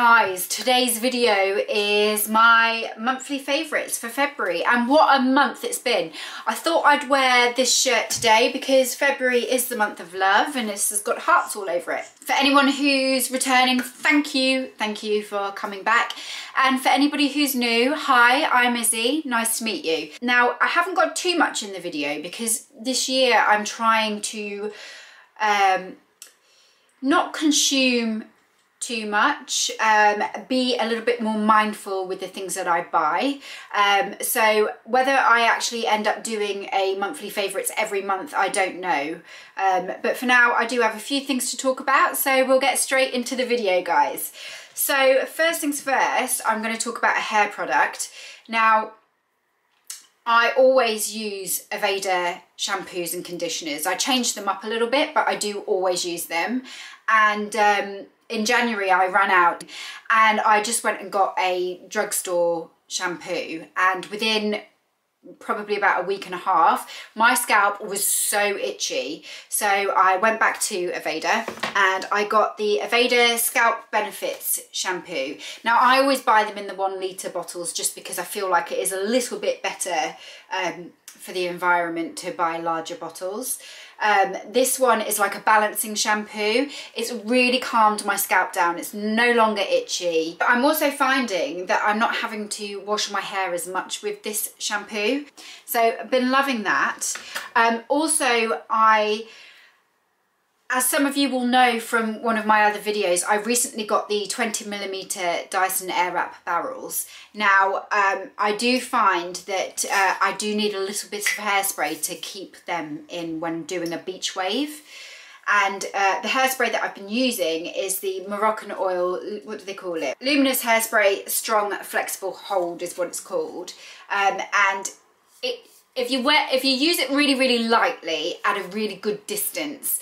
Guys, today's video is my monthly favourites for February, and what a month it's been. I thought I'd wear this shirt today because February is the month of love and this has got hearts all over it. For anyone who's returning, thank you for coming back. And for anybody who's new, hi, I'm Izzy, nice to meet you. Now, I haven't got too much in the video because this year I'm trying to not consume too much, be a little bit more mindful with the things that I buy. So whether I actually end up doing a monthly favourites every month, I don't know. But for now, I do have a few things to talk about, so we'll get straight into the video, guys. So first things first, I'm going to talk about a hair product. Now, I always use Aveda shampoos and conditioners. I change them up a little bit, but I do always use them. And in January I ran out and I just went and got a drugstore shampoo, and within probably about a week and a half my scalp was so itchy, so I went back to Aveda and I got the Aveda Scalp Benefits shampoo. Now, I always buy them in the 1 litre bottles just because I feel like it is a little bit better for the environment to buy larger bottles. This one is like a balancing shampoo. It's really calmed my scalp down. It's no longer itchy. I'm also finding that I'm not having to wash my hair as much with this shampoo. So I've been loving that. Also, as some of you will know from one of my other videos, I recently got the 20mm Dyson Airwrap barrels. Now, I do find that I do need a little bit of hairspray to keep them in when doing a beach wave. And the hairspray that I've been using is the Moroccan Oil, what do they call it? Luminous Hairspray Strong Flexible Hold is what it's called. And if you use it really lightly at a really good distance,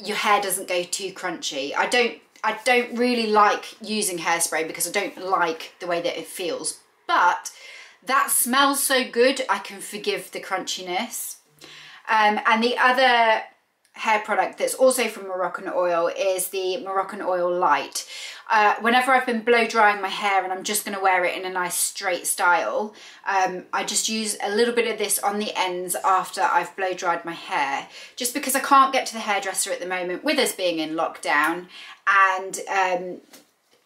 your hair doesn't go too crunchy. I don't really like using hairspray because I don't like the way that it feels, but that smells so good I can forgive the crunchiness. And the other hair product that's also from Moroccan Oil is the Moroccan Oil Light. Whenever I've been blow drying my hair and I'm just going to wear it in a nice straight style, I just use a little bit of this on the ends after I've blow dried my hair, just because I can't get to the hairdresser at the moment with us being in lockdown, and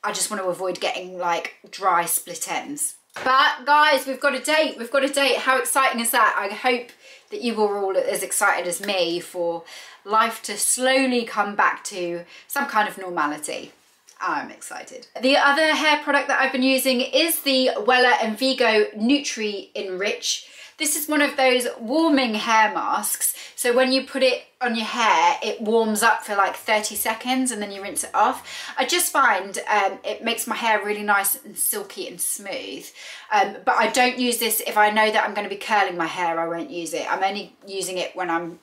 I just want to avoid getting like dry split ends. But guys, we've got a date. How exciting is that? I hope that you were all as excited as me for life to slowly come back to some kind of normality. I'm excited. The other hair product that I've been using is the Wella and Vigo Nutri Enrich. This is one of those warming hair masks. So when you put it on your hair, it warms up for like 30 seconds and then you rinse it off. I just find it makes my hair really nice and silky and smooth. But I don't use this if I know that I'm going to be curling my hair. I won't use it. I'm only using it when I'm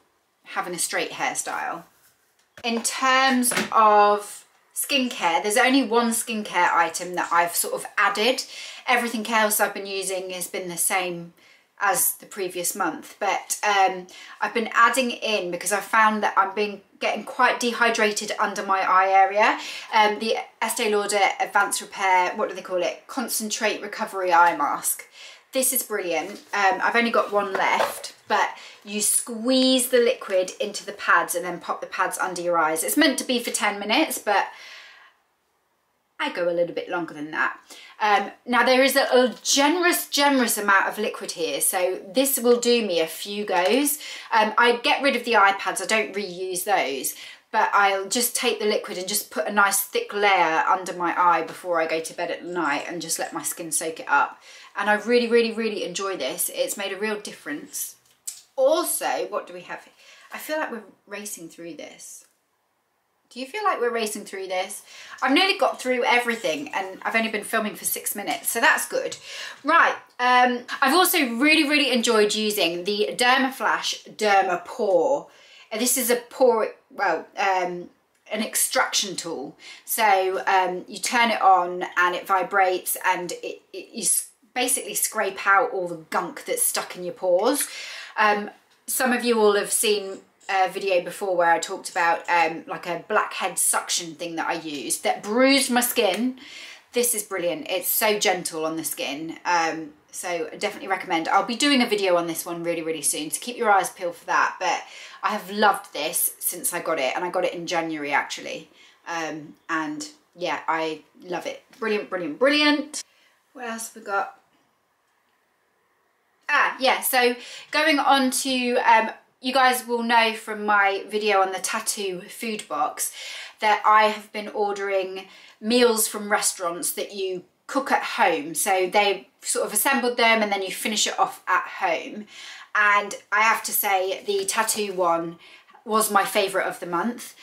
having a straight hairstyle. In terms of skincare, there's only one skincare item that I've sort of added. Everything else I've been using has been the same as the previous month, but I've been adding in because I found that I've been getting quite dehydrated under my eye area. The Estee Lauder Advanced Repair, what do they call it? Concentrate Recovery Eye Mask. This is brilliant. I've only got one left, but you squeeze the liquid into the pads and then pop the pads under your eyes. It's meant to be for 10 minutes, but I go a little bit longer than that. Now there is a generous amount of liquid here, so this will do me a few goes. I get rid of the eye pads, I don't reuse those, but I'll just take the liquid and just put a nice thick layer under my eye before I go to bed at night and just let my skin soak it up. And I really enjoy this. It's made a real difference. Also, what do we have here? I feel like we're racing through this. Do you feel like we're racing through this? I've nearly got through everything and I've only been filming for 6 minutes, so that's good. Right, I've also really enjoyed using the Dermaflash Derma Pore. This is a pore, well, an extraction tool. So you turn it on and it vibrates and you basically scrape out all the gunk that's stuck in your pores. Some of you all have seen a video before where I talked about like a blackhead suction thing that I used that bruised my skin. This is brilliant. It's so gentle on the skin. So I definitely recommend. I'll be doing a video on this one really, really soon, so keep your eyes peeled for that. But I have loved this since I got it, and I got it in January actually. And yeah, I love it. Brilliant, brilliant, brilliant. What else have we got? Yeah, so going on to, you guys will know from my video on the Tattu food box that I have been ordering meals from restaurants that you cook at home. So they sort of assembled them and then you finish it off at home. And I have to say the Tattu one was my favourite of the month.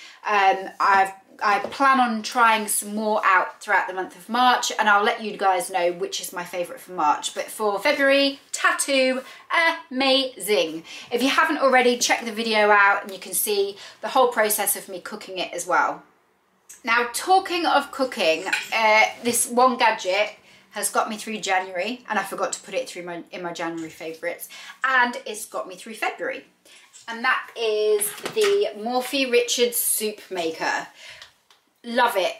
I plan on trying some more out throughout the month of March, and I'll let you guys know which is my favourite for March. But for February, Tattu, amazing. If you haven't already, check the video out and you can see the whole process of me cooking it as well. Now, talking of cooking, this one gadget has got me through January, and I forgot to put it through in my January favourites, and it's got me through February. And that is the Morphe Richards Soup Maker. Love it.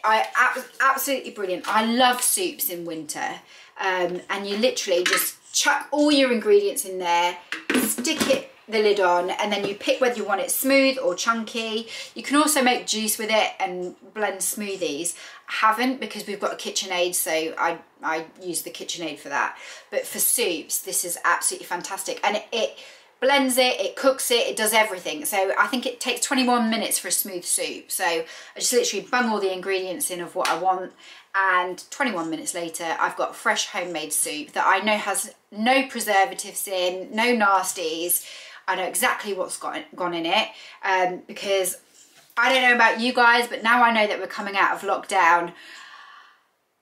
Absolutely brilliant. I love soups in winter, and you literally just chuck all your ingredients in there, stick the lid on, and then you pick whether you want it smooth or chunky. You can also make juice with it and blend smoothies. I haven't, because we've got a KitchenAid, so I use the KitchenAid for that. But for soups, this is absolutely fantastic, and it blends it, it cooks it, it does everything. So I think it takes 21 minutes for a smooth soup. So I just literally bung all the ingredients in of what I want, and 21 minutes later I've got fresh homemade soup that I know has no preservatives in, no nasties. I know exactly what's gone in it, because I don't know about you guys, but now I know that we're coming out of lockdown,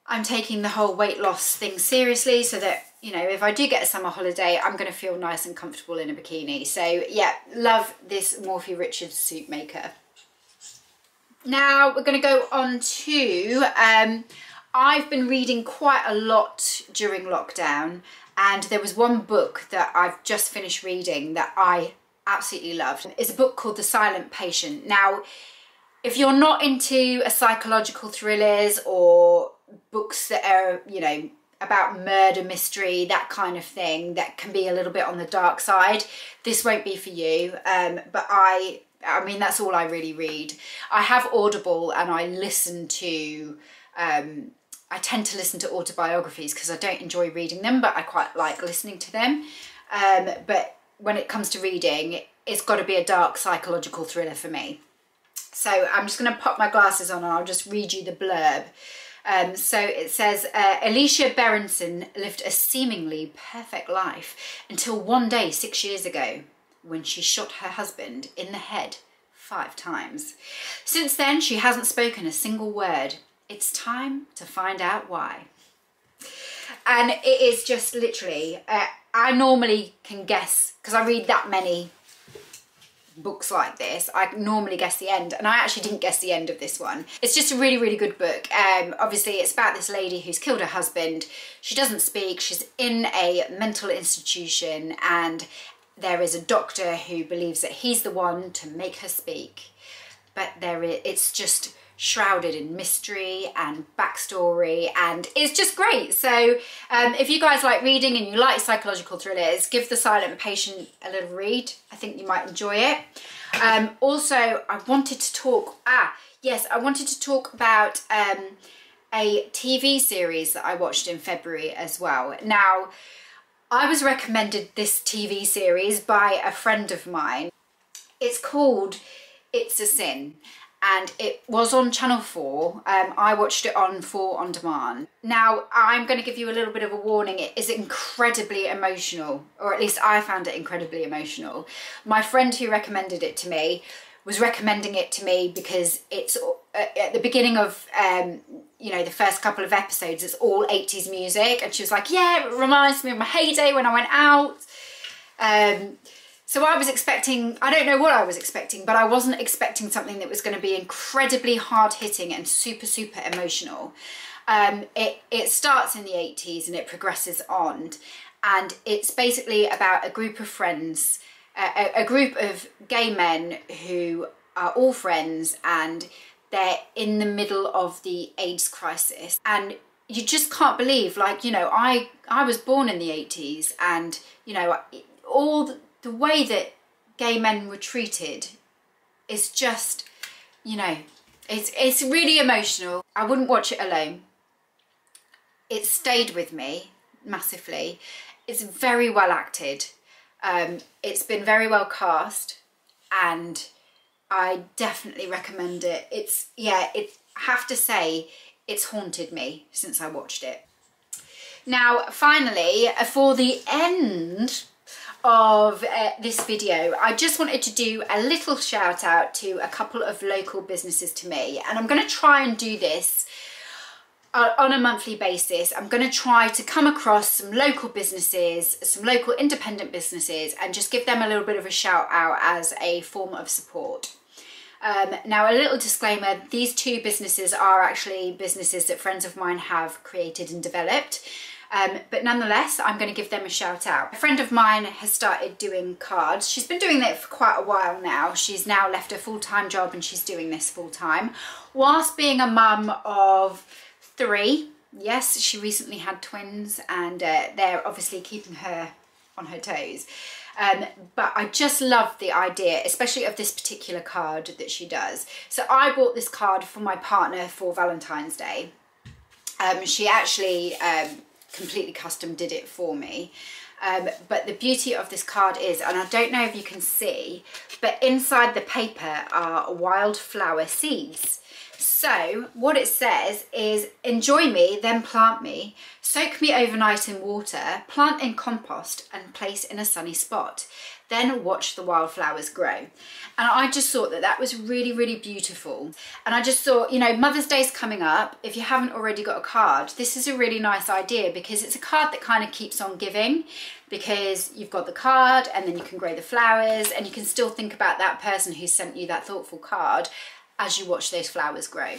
I'm taking the whole weight loss thing seriously, so that, you know, if I do get a summer holiday, I'm going to feel nice and comfortable in a bikini. So yeah, love this Morphe Richards Soup Maker. Now we're going to go on to, I've been reading quite a lot during lockdown, and there was one book that I've just finished reading that I absolutely loved. It's a book called The Silent Patient. Now, if you're not into psychological thrillers or books that are, you know, about murder mystery, that kind of thing, that can be a little bit on the dark side, this won't be for you. But I mean, that's all I really read. I have Audible, and I listen to, I tend to listen to autobiographies because I don't enjoy reading them, but I quite like listening to them. But when it comes to reading, it's got to be a dark psychological thriller for me. So I'm just going to pop my glasses on and I'll just read you the blurb. So it says, Alicia Berenson lived a seemingly perfect life until one day 6 years ago, when she shot her husband in the head 5 times. Since then, she hasn't spoken a single word. It's time to find out why. And it is just literally, I normally can guess, because I read that many books like this, I normally guess the end, and I actually didn't guess the end of this one. It's just a really, really good book. Obviously it's about this lady who's killed her husband. She doesn't speak, she's in a mental institution, and there is a doctor who believes that he's the one to make her speak. But it's just shrouded in mystery and backstory, and it's just great. So if you guys like reading and you like psychological thrillers, give The Silent Patient a little read. I think you might enjoy it. Also, I wanted to talk, I wanted to talk about a TV series that I watched in February as well. Now, I was recommended this TV series by a friend of mine. It's called It's a Sin, and it was on Channel 4. I watched it on 4 On Demand. Now, I'm going to give you a little bit of a warning. It is incredibly emotional, or at least I found it incredibly emotional. My friend who recommended it to me was recommending it to me because it's at the beginning of, you know, the first couple of episodes, it's all 80s music. And she was like, yeah, it reminds me of my heyday when I went out. So I was expecting, I don't know what I was expecting, but I wasn't expecting something that was going to be incredibly hard-hitting and super, super emotional. It starts in the 80s and it progresses on. And it's basically about a group of friends, a group of gay men who are all friends, and they're in the middle of the AIDS crisis. And you just can't believe, like, you know, I was born in the 80s, and, you know, all the way that gay men were treated is just, you know, it's really emotional. I wouldn't watch it alone. It stayed with me massively. It's very well acted. It's been very well cast, and I definitely recommend it. I have to say, it's haunted me since I watched it. Now, finally, for the end of this video, I just wanted to do a little shout out to a couple of local businesses to me, and I'm going to try and do this on a monthly basis. I'm going to try to come across some local businesses, some local independent businesses, and just give them a little bit of a shout out as a form of support. Now, a little disclaimer, these two businesses are actually businesses that friends of mine have created and developed, but nonetheless, I'm going to give them a shout out. A friend of mine has started doing cards. She's been doing it for quite a while now. She's now left her full-time job and she's doing this full-time, whilst being a mum of 3. Yes, she recently had twins, and they're obviously keeping her on her toes. But I just love the idea, especially of this particular card that she does. So I bought this card for my partner for Valentine's Day. She actually completely custom did it for me. But the beauty of this card is, and I don't know if you can see, but inside the paper are wildflower seeds. So what it says is, enjoy me, then plant me, soak me overnight in water, plant in compost and place in a sunny spot. Then watch the wildflowers grow. And I just thought that that was really, really beautiful. And I just thought, you know, Mother's Day's coming up. If you haven't already got a card, this is a really nice idea, because it's a card that kind of keeps on giving, because you've got the card and then you can grow the flowers, and you can still think about that person who sent you that thoughtful card as you watch those flowers grow.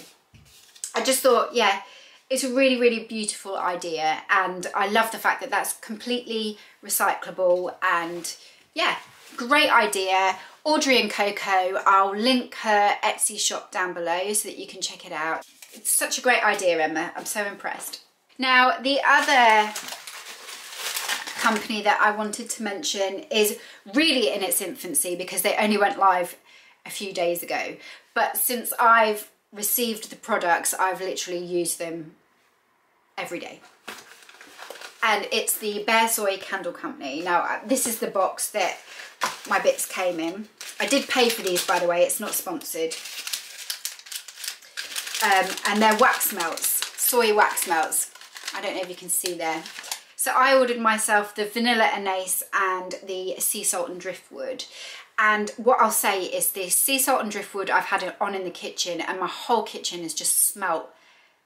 I just thought, yeah, it's a really, really beautiful idea, and I love the fact that that's completely recyclable, and yeah, great idea. Audrey and Coco, I'll link her Etsy shop down below so that you can check it out. It's such a great idea, Emma. I'm so impressed. Now, the other company that I wanted to mention is really in its infancy, because they only went live a few days ago. But since I've received the products, I've literally used them every day. And it's the Bare Soy Candle Company. Now, this is the box that my bits came in. I did pay for these, by the way, it's not sponsored. And they're wax melts, soy wax melts. I don't know if you can see there. So I ordered myself the vanilla anise and the sea salt and driftwood. And what I'll say is, this sea salt and driftwood, I've had it on in the kitchen, and my whole kitchen has just smelt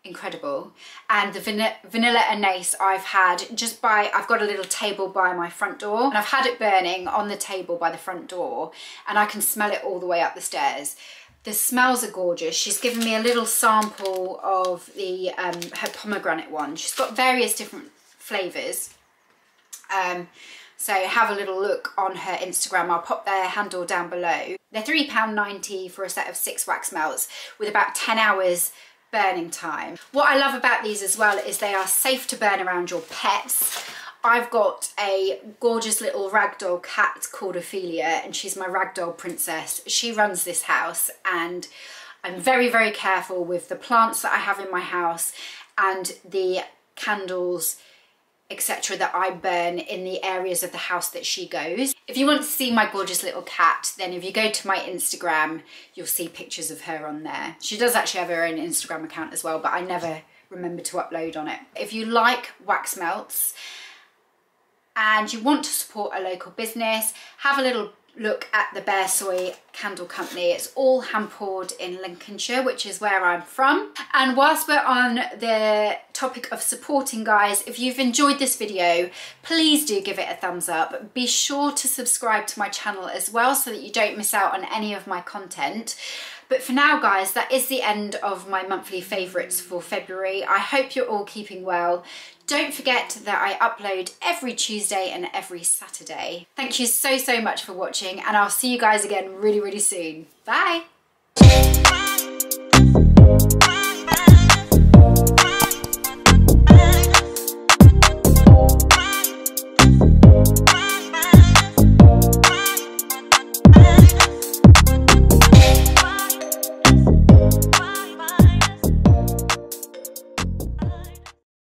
incredible. And the vanilla anise I've got a little table by my front door, and I've had it burning on the table by the front door, and I can smell it all the way up the stairs. The smells are gorgeous. She's given me a little sample of the her pomegranate one. She's got various different flavours. So have a little look on her Instagram. I'll pop their handle down below. They're £3.90 for a set of 6 wax melts with about 10 hours burning time. What I love about these as well is they are safe to burn around your pets. I've got a gorgeous little ragdoll cat called Ophelia, and she's my ragdoll princess. She runs this house, and I'm very, very careful with the plants that I have in my house and the candles, etc. that I burn in the areas of the house that she goes. If you want to see my gorgeous little cat, then if you go to my Instagram, you'll see pictures of her on there. She does actually have her own Instagram account as well, but I never remember to upload on it. If you like wax melts and you want to support a local business, have a little look at the Bare Soy Candle Company. It's all hand poured in Lincolnshire, which is where I'm from. And whilst we're on the topic of supporting, guys, if you've enjoyed this video, please do give it a thumbs up. Be sure to subscribe to my channel as well so that you don't miss out on any of my content. But for now, guys, that is the end of my monthly favourites for February. I hope you're all keeping well. Don't forget that I upload every Tuesday and every Saturday. Thank you so, so much for watching, and I'll see you guys again really, really soon. Bye!